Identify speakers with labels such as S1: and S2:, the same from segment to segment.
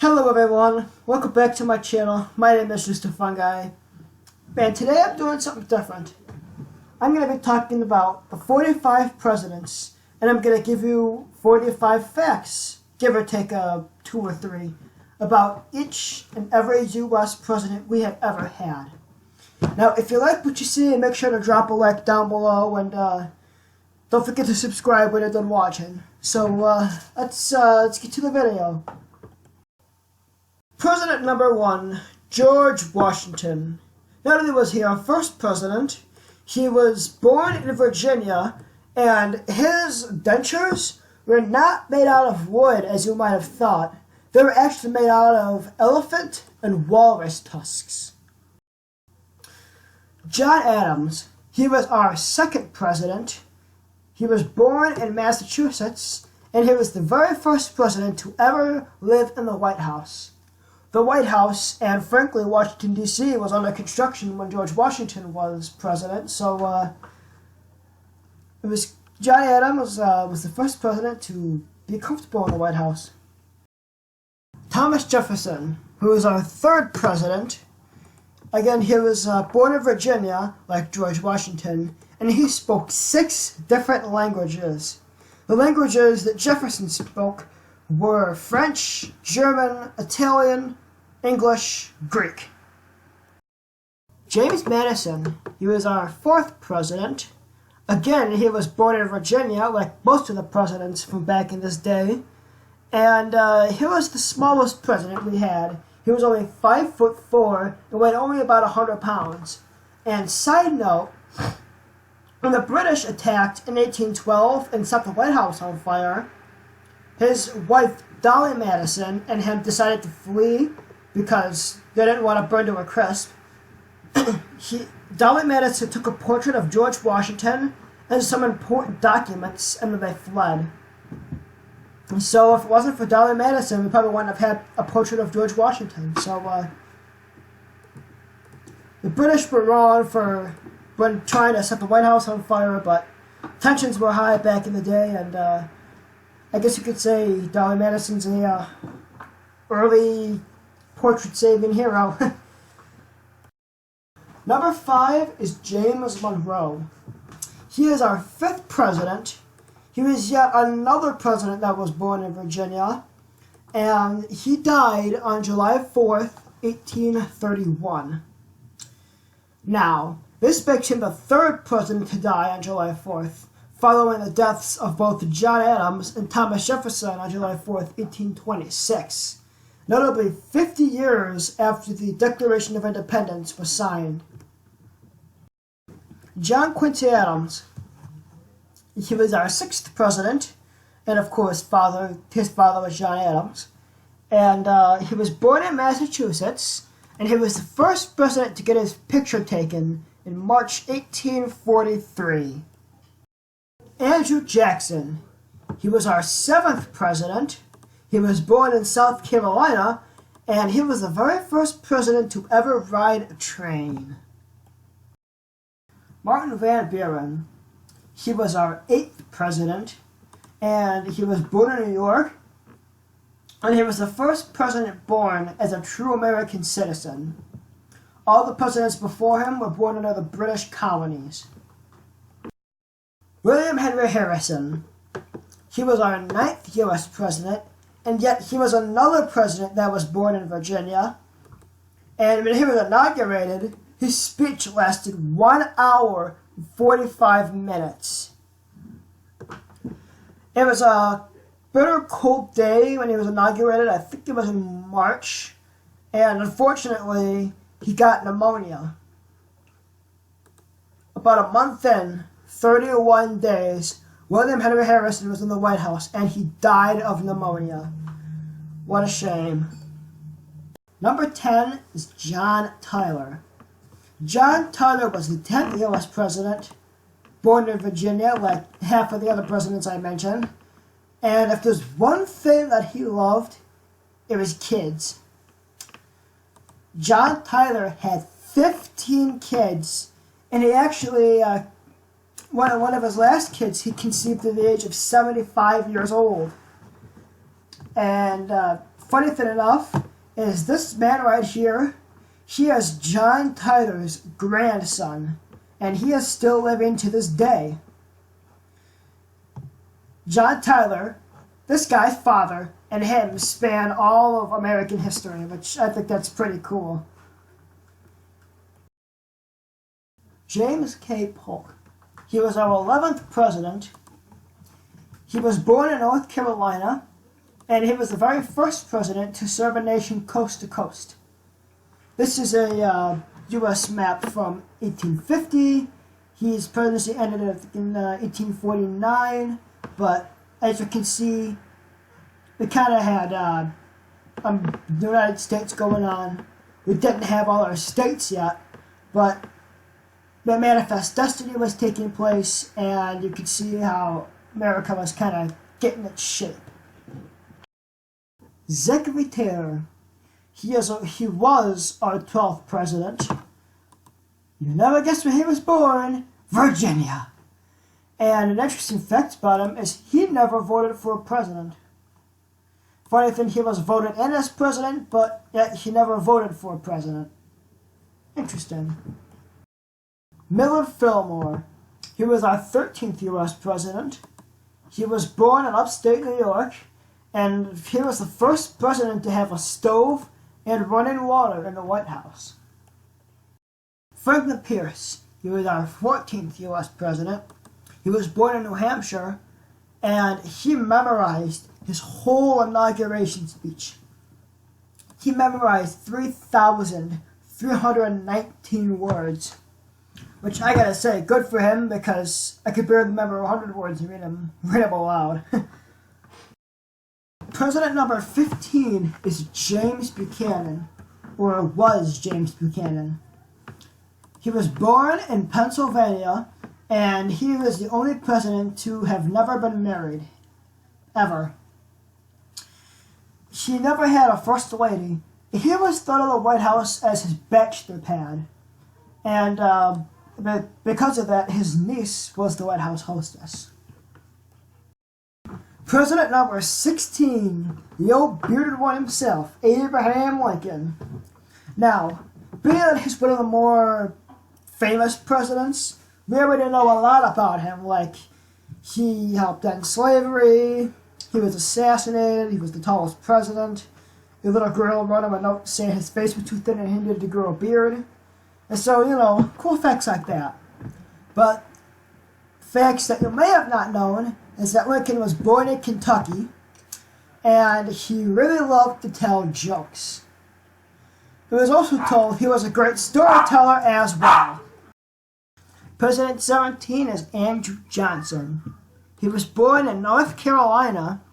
S1: Hello everyone, welcome back to my channel. My name is Just a Fun Guy, and today I'm doing something different. I'm going to be talking about the 45 presidents, and I'm going to give you 45 facts, give or take 2 or 3, about each and every U.S. president we have ever had. Now, if you like what you see, make sure to drop a like down below, and don't forget to subscribe when you're done watching. So let's get to the video. President number 1, George Washington. Not only was he our first president, he was born in Virginia, and his dentures were not made out of wood as you might have thought. They were actually made out of elephant and walrus tusks. John Adams. He was our second president. He was born in Massachusetts, and he was the very first president to ever live in the White House. The White House, and frankly, Washington, D.C. was under construction when George Washington was president, so John Adams was the first president to be comfortable in the White House. Thomas Jefferson, who was our third president. Again, he was born in Virginia, like George Washington, and he spoke 6 different languages. The languages that Jefferson spoke were French, German, Italian, English, Greek. Jameis Madison, he was our 4th president. Again, he was born in Virginia, like most of the presidents from back in this day. And he was the smallest president we had. He was only 5'4" and weighed only about 100 pounds. And side note, when the British attacked in 1812 and set the White House on fire, his wife Dolly Madison and him decided to flee because they didn't want to burn to a crisp. Dolly Madison took a portrait of George Washington and some important documents, and then they fled. So if it wasn't for Dolly Madison, we probably wouldn't have had a portrait of George Washington. So the British were wrong when trying to set the White House on fire, but tensions were high back in the day, and I guess you could say Dolly Madison's a early portrait-saving hero. Number 5 is Jameis Monroe. He is our 5th president. He was yet another president that was born in Virginia, and he died on July 4th, 1831. Now, this makes him the 3rd president to die on July 4th, following the deaths of both John Adams and Thomas Jefferson on July 4th, 1826, notably 50 years after the Declaration of Independence was signed. John Quincy Adams. He was our 6th president, and of course his father was John Adams. And he was born in Massachusetts, and he was the first president to get his picture taken in March 1843. Andrew Jackson. He was our 7th president. He was born in South Carolina, and he was the very first president to ever ride a train. Martin Van Buren. He was our 8th president, and he was born in New York, and he was the first president born as a true American citizen. All the presidents before him were born under the British colonies. William Henry Harrison. He was our 9th U.S. president, and yet he was another president that was born in Virginia. And when he was inaugurated, his speech lasted 1 hour and 45 minutes. It was a bitter cold day when he was inaugurated. I think it was in March. And unfortunately, he got pneumonia. About a month in, 31 days, William Henry Harrison was in the White House, and he died of pneumonia. What a shame. Number 10 is John Tyler. John Tyler was the 10th U.S. president, born in Virginia, like half of the other presidents I mentioned. And if there's one thing that he loved, it was kids. John Tyler had 15 kids, and he actually, one of his last kids, he conceived at the age of 75 years old. And funny thing enough is this man right here, he is John Tyler's grandson, and he is still living to this day. John Tyler, this guy's father, and him span all of American history, which I think that's pretty cool. James K. Polk. He was our 11th president. He was born in North Carolina, and he was the very first president to serve a nation coast to coast. This is a U.S. map from 1850. His presidency ended in 1849, but as you can see, we kind of had the United States going on. We didn't have all our states yet, but the Manifest Destiny was taking place, and you could see how America was kind of getting its shape. Zachary Taylor. He was our 12th president. You never guess where he was born. Virginia. And an interesting fact about him is he never voted for a president. Funny thing, he was voted in as president, but yet he never voted for a president. Interesting. Millard Fillmore. He was our 13th U.S. president. He was born in upstate New York, and he was the first president to have a stove and running water in the White House. Franklin Pierce. He was our 14th U.S. president. He was born in New Hampshire, and he memorized his whole inauguration speech. He memorized 3,319 words, which I gotta say, good for him, because I could barely remember 100 words and read them aloud. President number 15 is James Buchanan, or was James Buchanan. He was born in Pennsylvania, and he was the only president to have never been married, ever. He never had a first lady. He always thought of the White House as his bachelor pad, and because of that, his niece was the White House hostess. President number 16, the old bearded one himself, Abraham Lincoln. Now, being that he's one of the more famous presidents, we already know a lot about him, like he helped end slavery, he was assassinated, he was the tallest president, a little girl wrote him a note saying his face was too thin and he needed to grow a beard. And so, cool facts like that. But facts that you may have not known is that Lincoln was born in Kentucky, and he really loved to tell jokes. He was also told he was a great storyteller as well. President 17 is Andrew Johnson. He was born in North Carolina,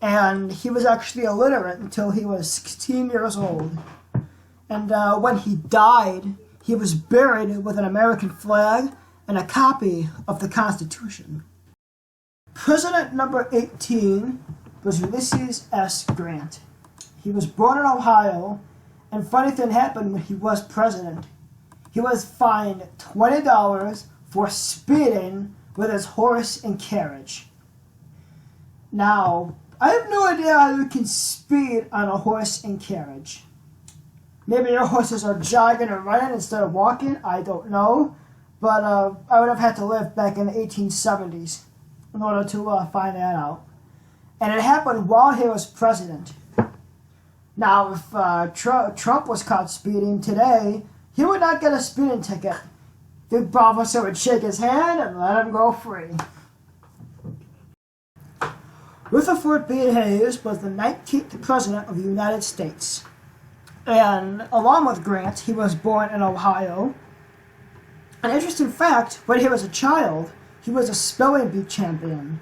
S1: and he was actually illiterate until he was 16 years old. And when he died, he was buried with an American flag and a copy of the Constitution. President number 18 was Ulysses S. Grant. He was born in Ohio, and funny thing happened when he was president. He was fined $20 for speeding with his horse and carriage. Now, I have no idea how you can speed on a horse and carriage. Maybe your horses are jogging or running instead of walking, I don't know. But I would have had to live back in the 1870s in order to find that out. And it happened while he was president. Now, if Trump was caught speeding today, he would not get a speeding ticket. The officer would shake his hand and let him go free. Rutheford B was the 19th president of the United States. And along with Grant, he was born in Ohio. An interesting fact, when he was a child, he was a spelling bee champion.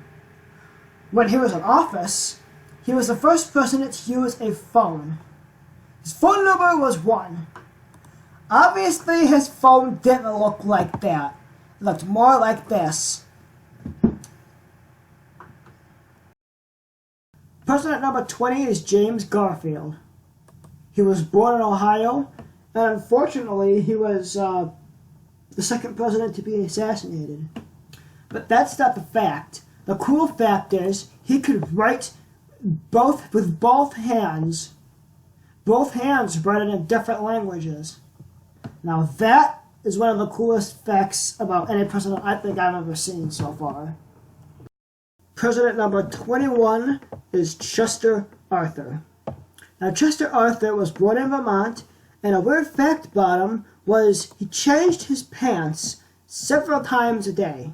S1: When he was in office, he was the first president to use a phone. His phone number was 1. Obviously, his phone didn't look like that. It looked more like this. President number 20 is James Garfield. He was born in Ohio, and unfortunately, he was the second president to be assassinated. But that's not the fact. The cool fact is he could write both hands. Both hands written in different languages. Now that is one of the coolest facts about any president I think I've ever seen so far. President number 21 is Chester Arthur. Now Chester Arthur was born in Vermont, and a weird fact about him was he changed his pants several times a day.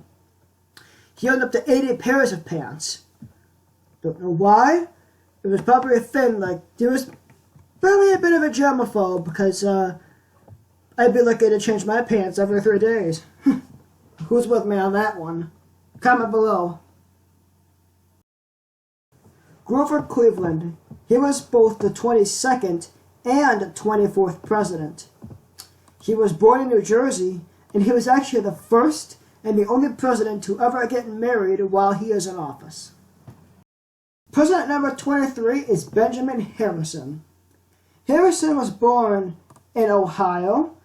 S1: He owned up to 80 pairs of pants. Don't know why. It was probably a thing, like, there was probably a bit of a germaphobe, because I'd be lucky to change my pants every 3 days. Who's with me on that one? Comment below. Grover Cleveland. He was both the 22nd and 24th president. He was born in New Jersey, and he was actually the first and the only president to ever get married while he is in office. President number 23 is Benjamin Harrison. Harrison was born in Ohio,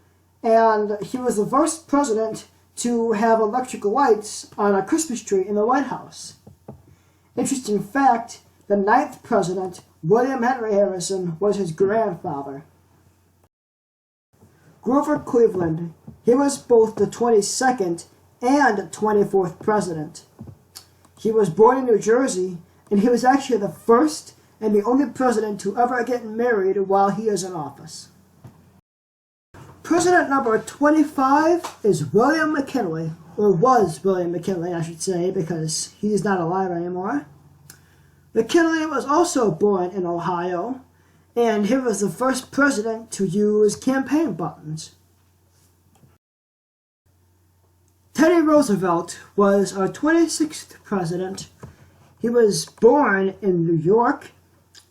S1: and he was the first president to have electric lights on a Christmas tree in the White House. Interesting fact, the 9th president, William Henry Harrison, was his grandfather. Grover Cleveland. He was both the 22nd and 24th president. He was born in New Jersey, and he was actually the first and the only president to ever get married while he is in office. President number 25 is William McKinley, or was William McKinley, I should say, because he's not alive anymore. McKinley was also born in Ohio, and he was the first president to use campaign buttons. Teddy Roosevelt was our 26th president. He was born in New York,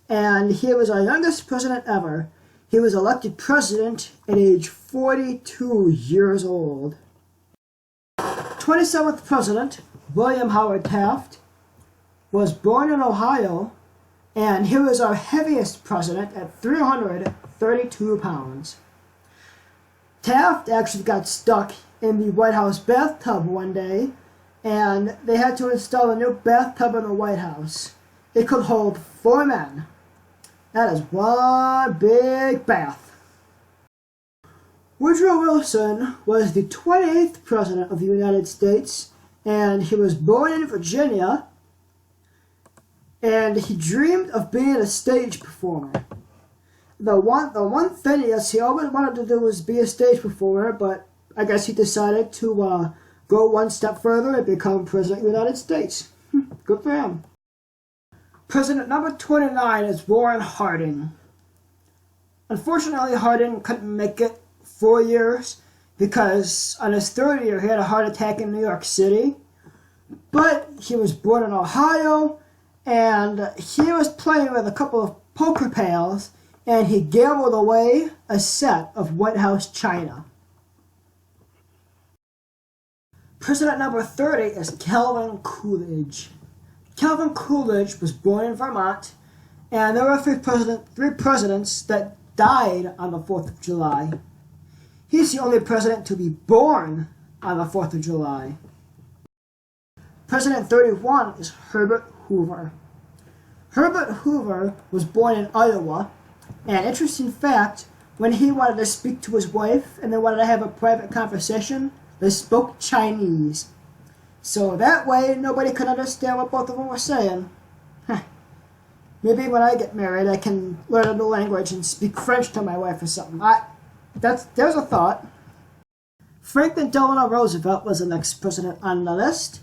S1: and he was our youngest president ever. He was elected president at age 42 years old. 27th president, William Howard Taft, was born in Ohio, and he was our heaviest president at 332 pounds. Taft actually got stuck in the White House bathtub one day, and they had to install a new bathtub in the White House. It could hold 4 men. That is one big bath. Woodrow Wilson was the 28th president of the United States, and he was born in Virginia, and he dreamed of being a stage performer. The one thing he always wanted to do was be a stage performer, but I guess he decided to go one step further and become president of the United States. Good for him. President number 29 is Warren Harding. Unfortunately, Harding couldn't make it 4 years because on his 3rd year he had a heart attack in New York City. But he was born in Ohio, and he was playing with a couple of poker pals, and he gambled away a set of White House china. President number 30 is Calvin Coolidge. Calvin Coolidge was born in Vermont, and there were three presidents that died on the 4th of July. He's the only president to be born on the 4th of July. President 31 is Herbert Hoover. Herbert Hoover was born in Iowa, and interesting fact, when he wanted to speak to his wife and they wanted to have a private conversation, they spoke Chinese. So that way, nobody could understand what both of them were saying. Maybe when I get married, I can learn a new language and speak French to my wife or something. There's a thought. Franklin Delano Roosevelt was the next president on the list,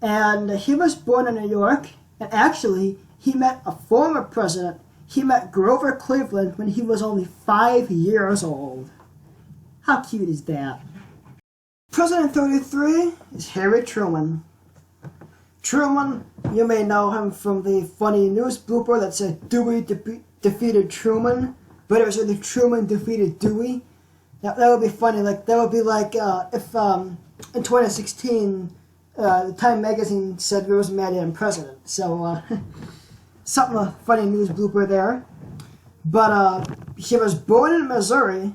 S1: and he was born in New York, and actually, he met a former president. He met Grover Cleveland when he was only 5 years old. How cute is that? President 33 is Harry Truman. Truman, you may know him from the funny news blooper that said Dewey defeated Truman, but it was really Truman defeated Dewey. That would be funny. That would be like if in 2016 the Time magazine said Rose Madden president. So something a funny news blooper there. But he was born in Missouri,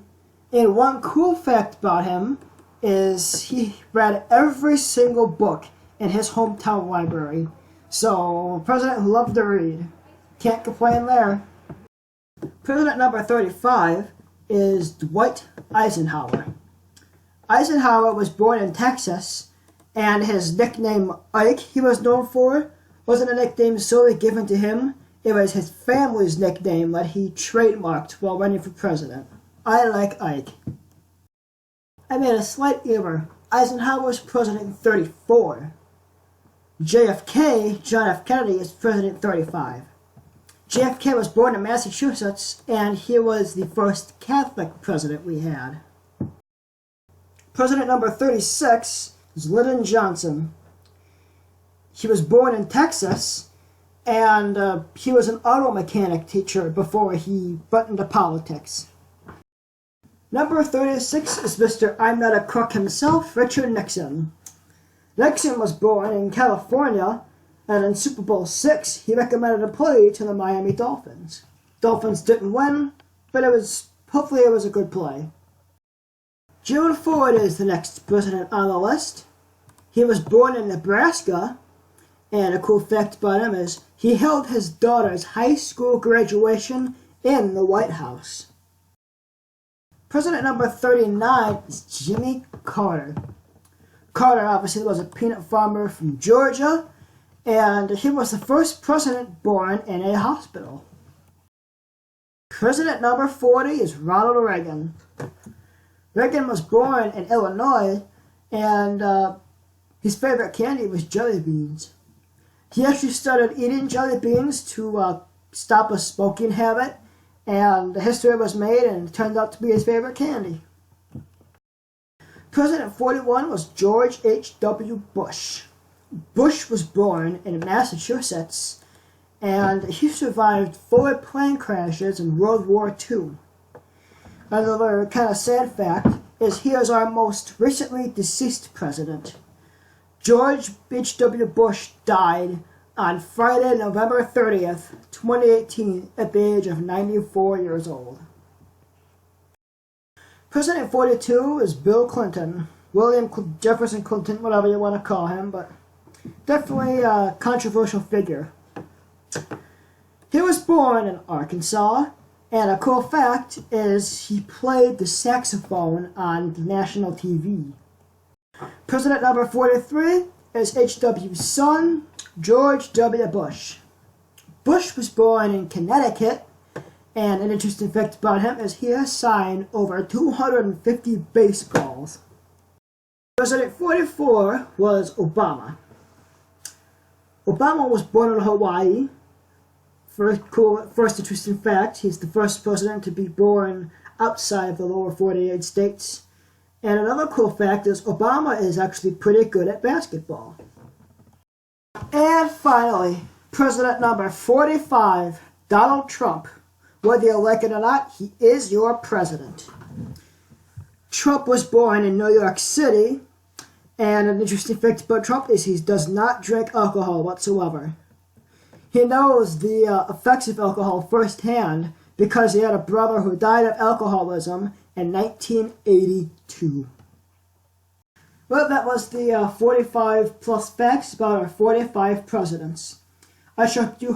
S1: and one cool fact about him is he read every single book in his hometown library. So, a president who loved to read. Can't complain there. President number 35 is Dwight Eisenhower. Eisenhower was born in Texas, and his nickname Ike he was known for wasn't a nickname solely given to him. It was his family's nickname that he trademarked while running for president. I like Ike. I made a slight error. Eisenhower was president in 34. JFK, John F. Kennedy, is president in 35. JFK was born in Massachusetts, and he was the first Catholic president we had. President number 36 is Lyndon Johnson. He was born in Texas, and he was an auto mechanic teacher before he went into politics. Number 36 is Mr. I'm Not a Crook himself, Richard Nixon. Nixon was born in California, and in Super Bowl VI, he recommended a play to the Miami Dolphins. Dolphins didn't win, but hopefully it was a good play. Gerald Ford is the next president on the list. He was born in Nebraska, and a cool fact about him is he held his daughter's high school graduation in the White House. President number 39 is Jimmy Carter. Carter obviously was a peanut farmer from Georgia, and he was the first president born in a hospital. President number 40 is Ronald Reagan. Reagan was born in Illinois, and his favorite candy was jelly beans. He actually started eating jelly beans to stop a smoking habit, and history was made and it turned out to be his favorite candy. President 41 was George H.W. Bush. Bush was born in Massachusetts, and he survived 4 plane crashes in World War II. Another kind of sad fact is he is our most recently deceased president. George H.W. Bush died on Friday, November 30th, 2018, at the age of 94 years old. President 42 is Bill Clinton. Jefferson Clinton, whatever you want to call him, but definitely a controversial figure. He was born in Arkansas, and a cool fact is he played the saxophone on national TV. President number 43 is H.W.'s son, George W. Bush. Bush was born in Connecticut, and an interesting fact about him is he has signed over 250 baseballs. President 44 was Obama. Obama was born in Hawaii. First interesting fact, he's the first president to be born outside of the lower 48 states. And another cool fact is Obama is actually pretty good at basketball. And finally, President number 45, Donald Trump. Whether you like it or not, he is your president. Trump was born in New York City, and an interesting fact about Trump is he does not drink alcohol whatsoever. He knows the effects of alcohol firsthand because he had a brother who died of alcoholism in 1982. Well, that was the 45 plus facts about our 45 presidents. I hope you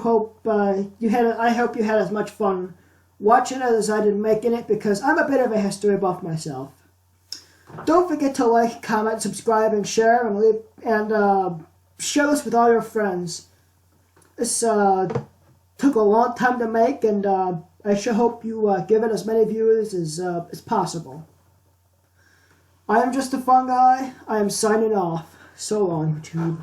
S1: had as much fun watching it as I did making it, because I'm a bit of a history buff myself. Don't forget to like, comment, subscribe, and share, and share this with all your friends. This took a long time to make, and I sure hope you give it as many views as possible. I am just a fun guy. I am signing off. So long, YouTube.